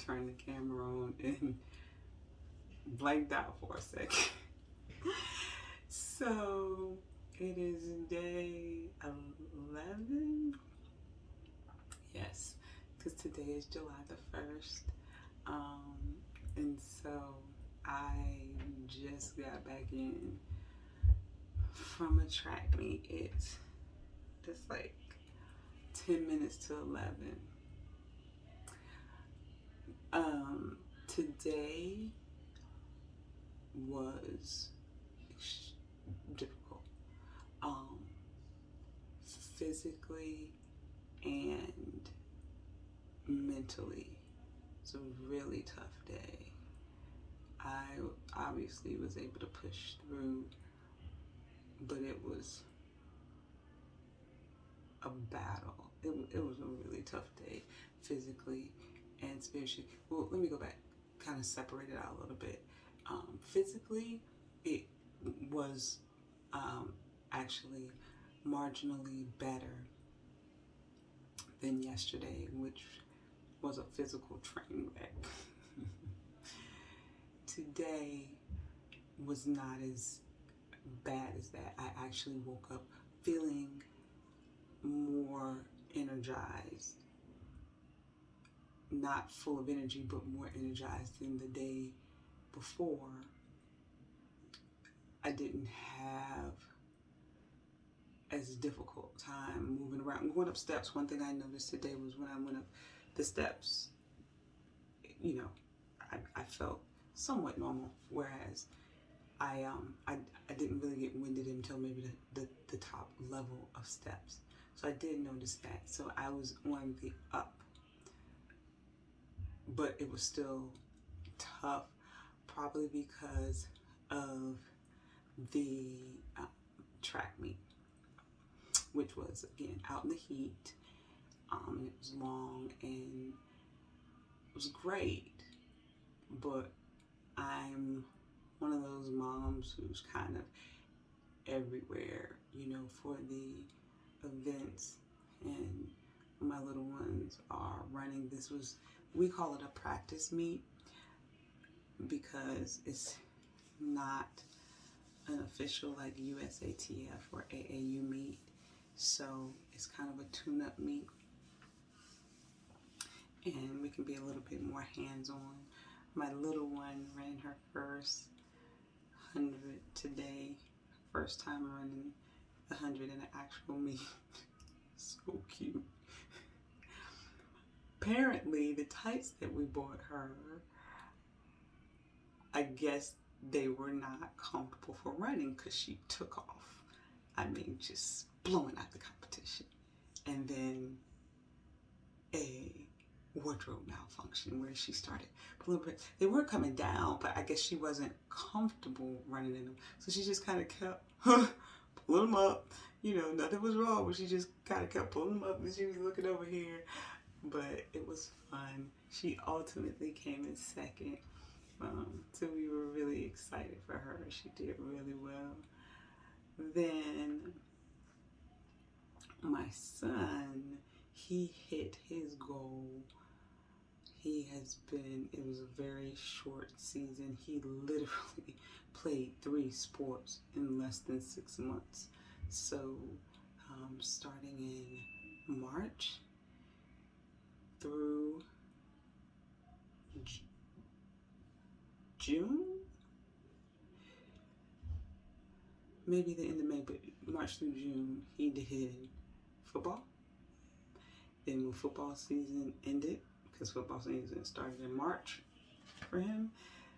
turned the camera on and blanked out for a second. So it is day 11. Yes, because today is July the 1st. And so I just got back in from a track meet. It's like 10 minutes to 11. Today was difficult, physically and mentally. It's a really tough day. I obviously was able to push through, but it was a battle. It was a really tough day, physically and spiritually. Well, let me go back, kind of separate it out a little bit. Physically, it was actually marginally better than yesterday, which was a physical train wreck. Today was not as bad as that. I actually woke up feeling more energized, not full of energy, but more energized than the day before. I didn't have as difficult time moving around, going up steps. One thing I noticed today was when I went up the steps, I felt somewhat normal, whereas I didn't really get winded until maybe the top level of steps. So I did notice that. So I was on the up, but it was still tough, probably because of the track meet, which was, again, out in the heat. It was long and it was great, but I'm one of those moms who's kind of everywhere, for the events, and my little ones are running. We call it a practice meet because it's not an official like USATF or AAU meet. So it's kind of a tune-up meet, and we can be a little bit more hands-on. My little one ran her first 100 today, first time running 100 in an actual meet. So cute. Apparently, the tights that we bought her, I guess they were not comfortable for running because she took off. I mean, just blowing out the competition. And then a wardrobe malfunction where she started pulling. They were coming down, but I guess she wasn't comfortable running in them. So she just kind of kept pulling them up. Nothing was wrong, but she just kind of kept pulling them up, and she was looking over here. But it was fun. She ultimately came in second. So we were really excited for her. She did really well. Then my son, he hit his goal. It was a very short season. He literally played 3 sports in less than 6 months. So starting in March through June, maybe the end of May, but March through June, he did football. Then when football season ended, because football season started in March for him,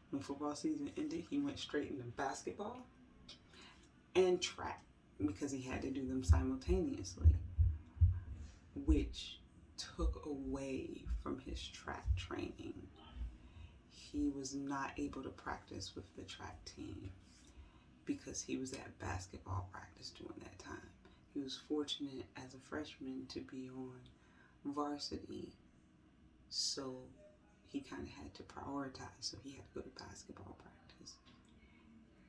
when football season ended, he went straight into basketball and track because he had to do them simultaneously, which took away from his track training. He was not able to practice with the track team because he was at basketball practice during that time. He was fortunate as a freshman to be on varsity, so he kind of had to prioritize, so he had to go to basketball practice.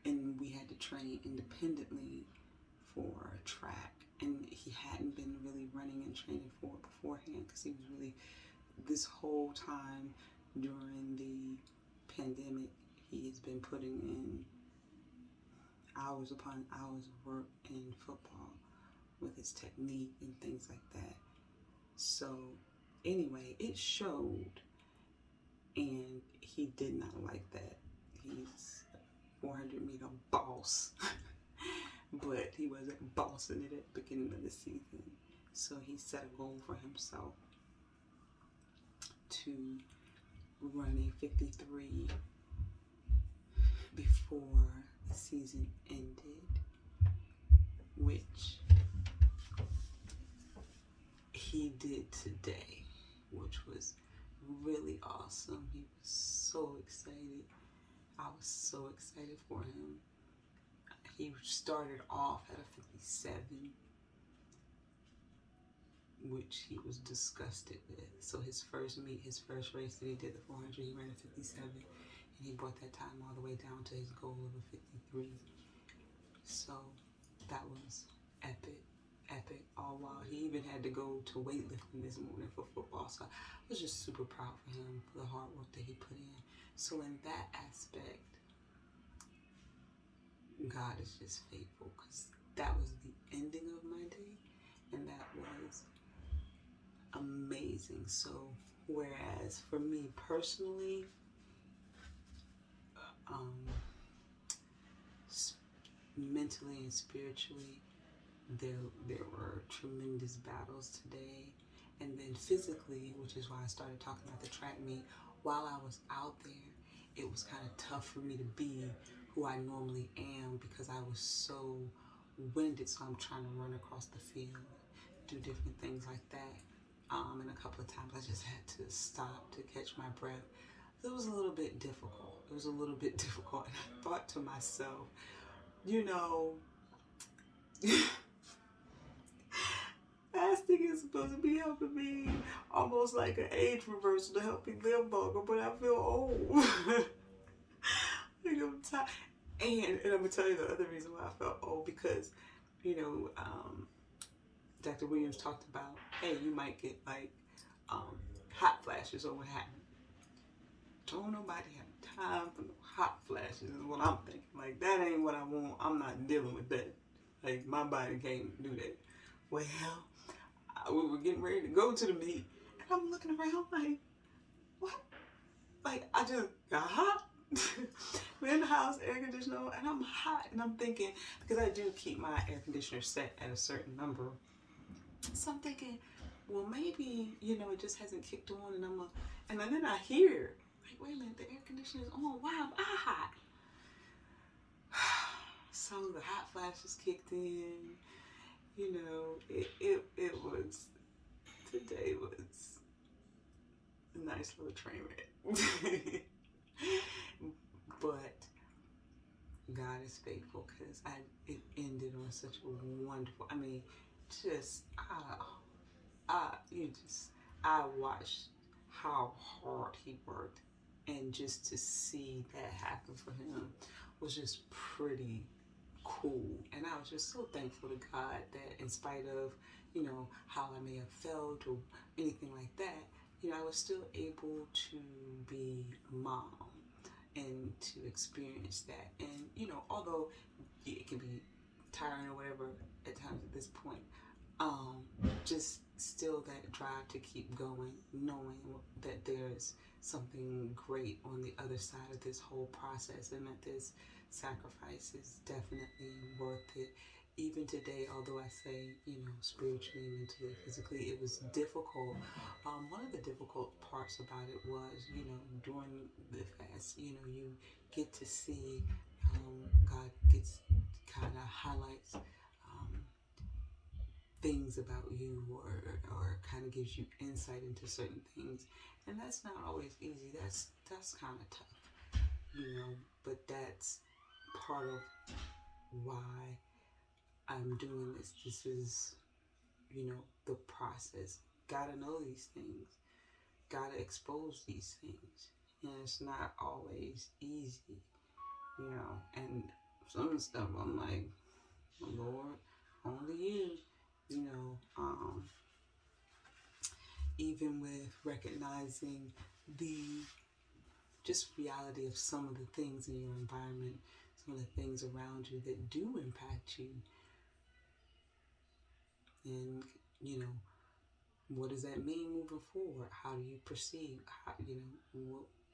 And we had to train independently for track, and he hadn't been really running and training for it beforehand because he was really, this whole time, during the pandemic, he has been putting in hours upon hours of work in football with his technique and things like that. So anyway, it showed, and he did not like that. He's a 400-meter boss, but he wasn't bossing it at the beginning of the season. So he set a goal for himself to run a 53 before the season ended, which he did today, which was really awesome. He was so excited. I was so excited for him. He started off at a 57, which he was disgusted with. So his first race that he did, the 400, he ran a 57, and he brought that time all the way down to his goal of a 53. So that was epic. All while he even had to go to weightlifting this morning for football. So I was just super proud for him for the hard work that he put in. So in that aspect, God is just faithful, because that was the ending of my day, and that was amazing. So whereas for me personally, mentally and spiritually, there were tremendous battles today. And then physically, which is why I started talking about the track meet, while I was out there, it was kind of tough for me to be who I normally am, because I was so winded. So I'm trying to run across the field, do different things like that. And a couple of times I just had to stop to catch my breath. It was a little bit difficult. And I thought to myself, fasting is supposed to be helping me, almost like an age reversal to help me live longer, but I feel old. I'm tired. And I'm going to tell you the other reason why I felt old, because, Dr. Williams talked about, hey, you might get like hot flashes or what have you. Don't nobody have time for no hot flashes is what I'm thinking. Like, that ain't what I want. I'm not dealing with that. Like, my body can't do that. Well, we were getting ready to go to the meet, and I'm looking around like, what? Like, I just got hot. We're in the house, air conditioner, and I'm hot. And I'm thinking, because I do keep my air conditioner set at a certain number. So I'm thinking, well, maybe, it just hasn't kicked on, and then I hear, like, wait a minute, the air conditioner is on. Wow, I'm hot. So the hot flashes kicked in. It was, today was a nice little train wreck. But God is faithful, because it ended on such a wonderful, I watched how hard he worked, and just to see that happen for him was just pretty cool. And I was just so thankful to God that in spite of, how I may have felt or anything like that, I was still able to be a mom and to experience that. And, although it can be tiring or whatever at times at this point, just still that drive to keep going, knowing that there's something great on the other side of this whole process, and that this sacrifice is definitely worth it. Even today, although I say, spiritually, mentally, physically, it was difficult. One of the difficult parts about it was, during the fast, you get to see, God gets kind of highlights things about you, or kind of gives you insight into certain things, and that's not always easy. That's kind of tough, but that's part of why I'm doing this. This is, the process. Gotta know these things, gotta expose these things, and it's not always easy, and some stuff I'm like, Lord, only you. Even with recognizing the just reality of some of the things in your environment, some of the things around you that do impact you. And, what does that mean moving forward? How do you perceive? How,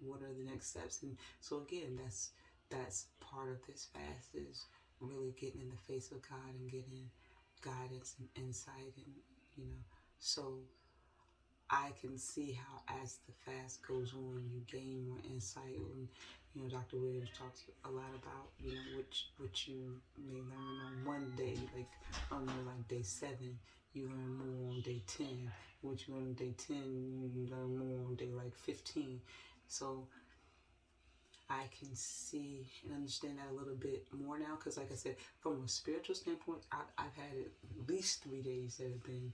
what are the next steps? And so again, that's part of this fast, is really getting in the face of God and getting guidance and insight, and so I can see how as the fast goes on, you gain more insight. And Dr. Williams talks a lot about what you may learn on one day, like like day 7, you learn more on day 10. What you learn on day 10, you learn more on day like 15. So I can see and understand that a little bit more now, because like I said, from a spiritual standpoint, I've had at least 3 days that have been,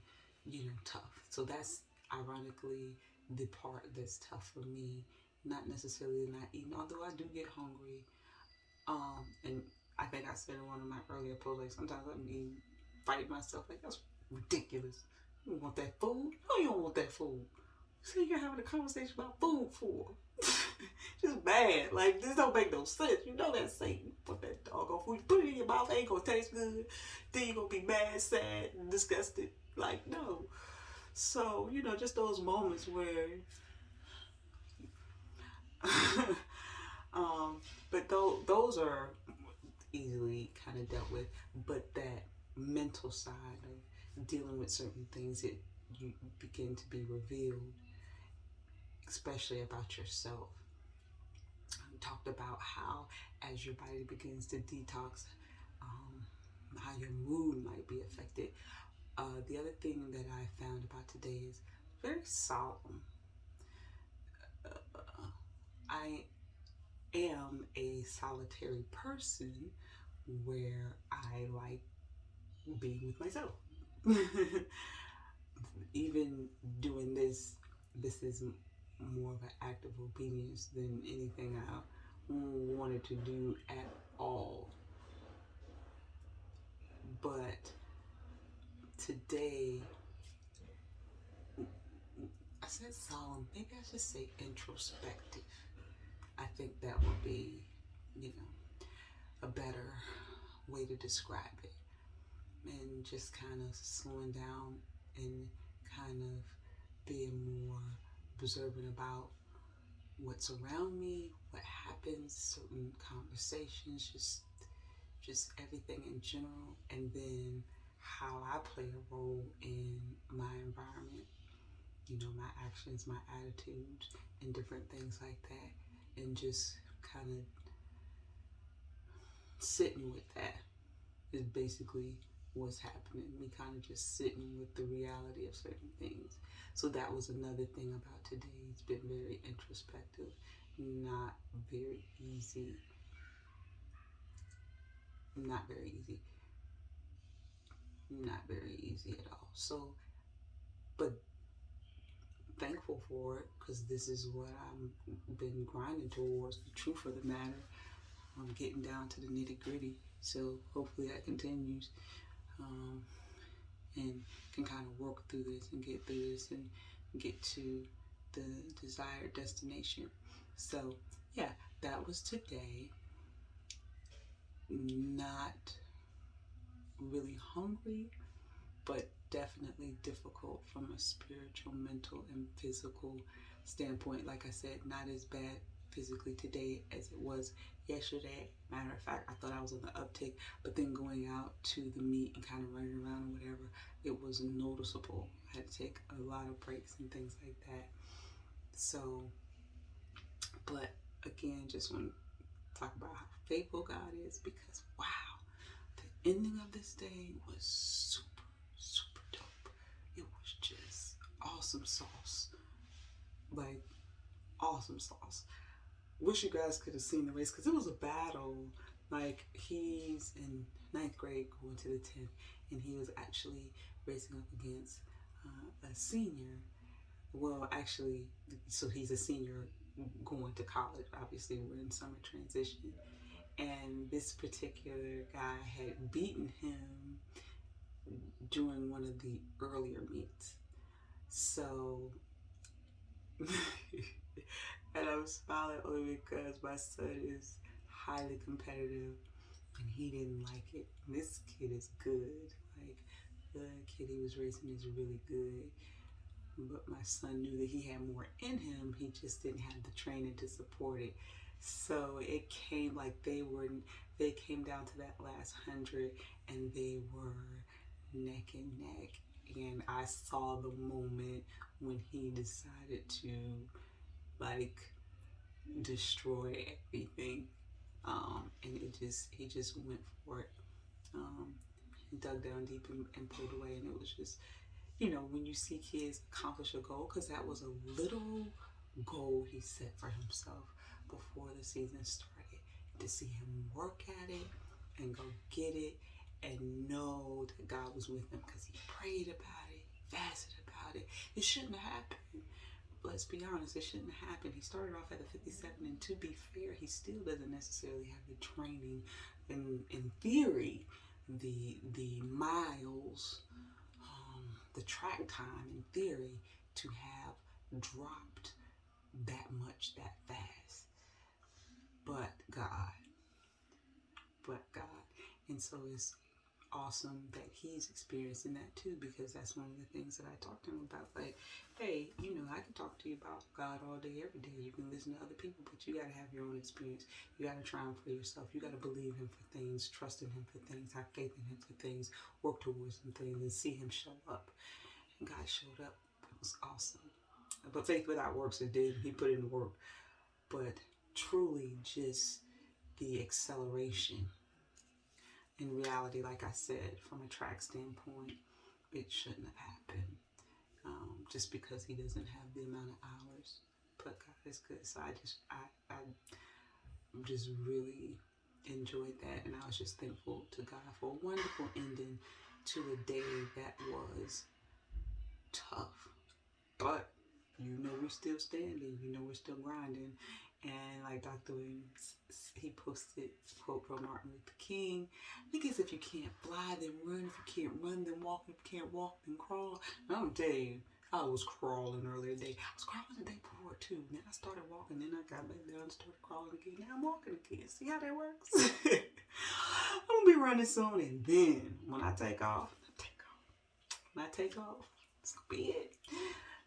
tough. So that's ironically the part that's tough for me. Not necessarily not eating, although I do get hungry. And I think I said in one of my earlier posts, like sometimes I'm eating, fighting myself, like that's ridiculous. You want that food? No, you don't want that food. So you're having a conversation about food for? Just bad. Like, this don't make no sense. You know that's Satan. Put that doggone food, you put it in your mouth, it ain't gonna taste good. Then you're gonna be mad, sad, and disgusted. Like, no. So, just those moments where but those are easily kind of dealt with. But that mental side of dealing with certain things, that you begin to be revealed, especially about yourself. We talked about how as your body begins to detox, how your mood might be affected. The other thing that I found about today is very solemn. I am a solitary person where I like being with myself. Even doing this is more of an act of obedience than anything I wanted to do at all. But today, I said solemn, maybe I should say introspective. I think that would be, a better way to describe it. And just kind of slowing down and kind of being more observant about what's around me, what happens, certain conversations, just everything in general, and then how I play a role in my environment, my actions, my attitudes, and different things like that, and just kind of sitting with that is basically what's happening. Me kind of just sitting with the reality of certain things. So that was another thing about today. It's been very introspective, not very easy. Not very easy at all. So, but thankful for it, because this is what I've been grinding towards, the truth of the matter. I'm getting down to the nitty gritty. So hopefully that continues, and can kind of work through this and get through this and get to the desired destination. So yeah, that was today. Not really hungry, but definitely difficult from a spiritual, mental, and physical standpoint. Like I said, not as bad physically today as it was yesterday. Matter of fact, I thought I was on the uptick, but then going out to the meet and kind of running around or whatever, it was noticeable. I had to take a lot of breaks and things like that. So, but again, just want to talk about how faithful God is, because wow, the ending of this day was super, super dope. It was just awesome sauce. Like, awesome sauce. Wish you guys could have seen the race, because it was a battle. Like, he's in 9th grade going to the 10th, and he was actually racing up against a senior. Well, actually, so he's a senior going to college. Obviously, we're in summer transition. And this particular guy had beaten him during one of the earlier meets. So And I'm smiling only because my son is highly competitive and he didn't like it. This kid is good. Like, the kid he was racing is really good. But my son knew that he had more in him. He just didn't have the training to support it. So it came like they came down to that last 100 and they were neck and neck. And I saw the moment when he decided to like destroy everything. And he just went for it. Um, he dug down deep and pulled away, and it was just, when you see kids accomplish a goal, because that was a little goal he set for himself before the season started, to see him work at it and go get it and know that God was with him because he prayed about it, fasted about it. It shouldn't have happened. Let's be honest, it shouldn't have happened. He started off at the 57, and to be fair, he still doesn't necessarily have the training in theory, the miles, the track time in theory to have dropped that much that fast. But God, and so it's awesome that he's experiencing that too, because that's one of the things that I talked to him about. Like, hey, I can talk to you about God all day, every day. You can listen to other people, but you got to have your own experience. You got to try him for yourself. You got to believe him for things, trust in him for things, have faith in him for things, work towards some things, and see him show up. And God showed up. It was awesome. But faith without works is dead. He put in the work. But truly, just the acceleration. In reality, like I said, from a track standpoint, it shouldn't have happened, just because he doesn't have the amount of hours. But God is good, so I just really enjoyed that, and I was just thankful to God for a wonderful ending to a day that was tough, but we're still standing, we're still grinding. And like Dr. Williams, he posted a quote from Martin Luther King. I think it's, if you can't fly, then run. If you can't run, then walk. If you can't walk, then crawl. And I'm gonna tell you, I was crawling earlier today. I was crawling the day before too. Then I started walking. Then I got back down and started crawling again. Now I'm walking again. See how that works? I'm gonna be running soon, and then when I take off, When I take off, it's gonna be it.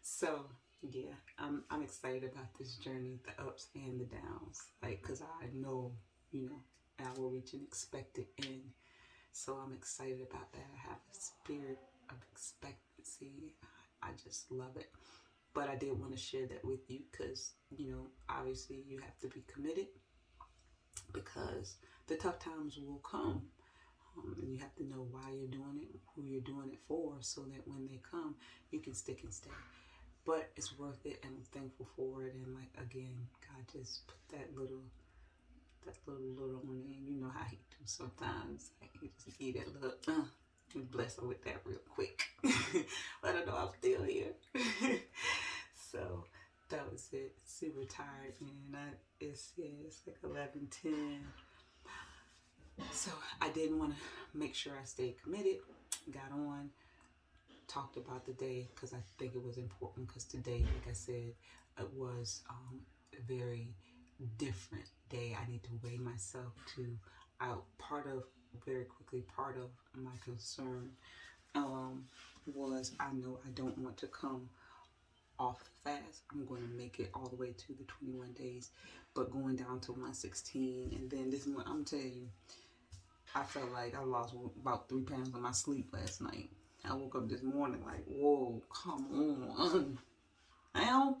So yeah, I'm excited about this journey, the ups and the downs, like, cause I know, I will reach an expected end. So I'm excited about that. I have a spirit of expectancy. I just love it. But I did want to share that with you because, obviously you have to be committed, because the tough times will come. And you have to know why you're doing it, who you're doing it for, so that when they come, you can stick and stay. But it's worth it, and I'm thankful for it. And like, again, God just put that little on there. You know how he do sometimes. Like, he just give that little, bless her with that real quick. Let her know I'm still here. So that was it. Super tired, man. It's like 11:10. So I did want to make sure I stayed committed. Got on. Talked about the day because I think it was important, because today, like I said, it was a very different day. I need to weigh myself out. Part of my concern was, I know I don't want to come off fast. I'm going to make it all the way to the 21 days, but going down to 116, and then this one, I'm telling you, I felt like I lost about 3 pounds in my sleep last night. I woke up this morning like, whoa, come on. Now,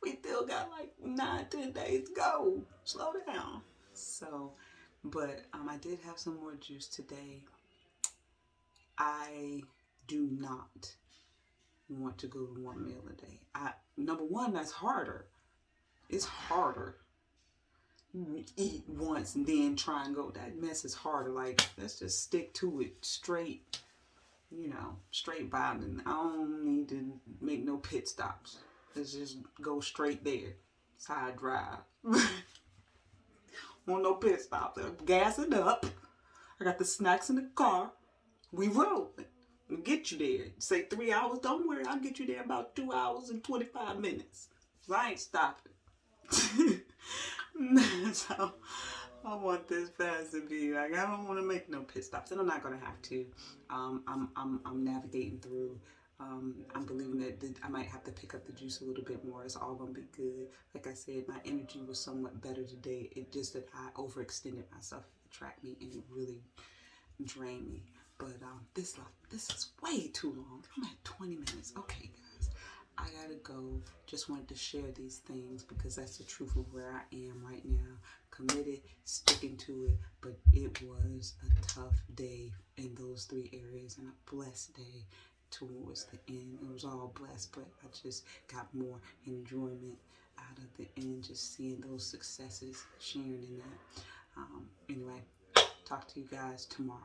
we still got like 9-10 days to go. Slow down. So, but I did have some more juice today. I do not want to go to one meal a day. Number one, that's harder. It's harder. Eat once and then try and go. That mess is harder. Like, let's just stick to it straight, straight vibing. I don't need to make no pit stops. Let's just go straight there. Side drive. Want no pit stops. Gas it up. I got the snacks in the car. We rolling. We'll get you there. Say 3 hours. Don't worry. I'll get you there about 2 hours and 25 minutes. I ain't stopping. So I want this fast to be like, I don't want to make no pit stops, and I'm not gonna have to. I'm navigating through. I'm believing that I might have to pick up the juice a little bit more. It's all gonna be good. Like I said, my energy was somewhat better today. It just that I overextended myself at the track meet, and it really drained me. But this is way too long. I'm at 20 minutes. Okay, guys, I gotta go. Just wanted to share these things because that's the truth of where I am right now. Committed, sticking to it, but it was a tough day in those three areas and a blessed day towards the end. It was all blessed, but I just got more enjoyment out of the end, just seeing those successes, sharing in that. Anyway, talk to you guys tomorrow.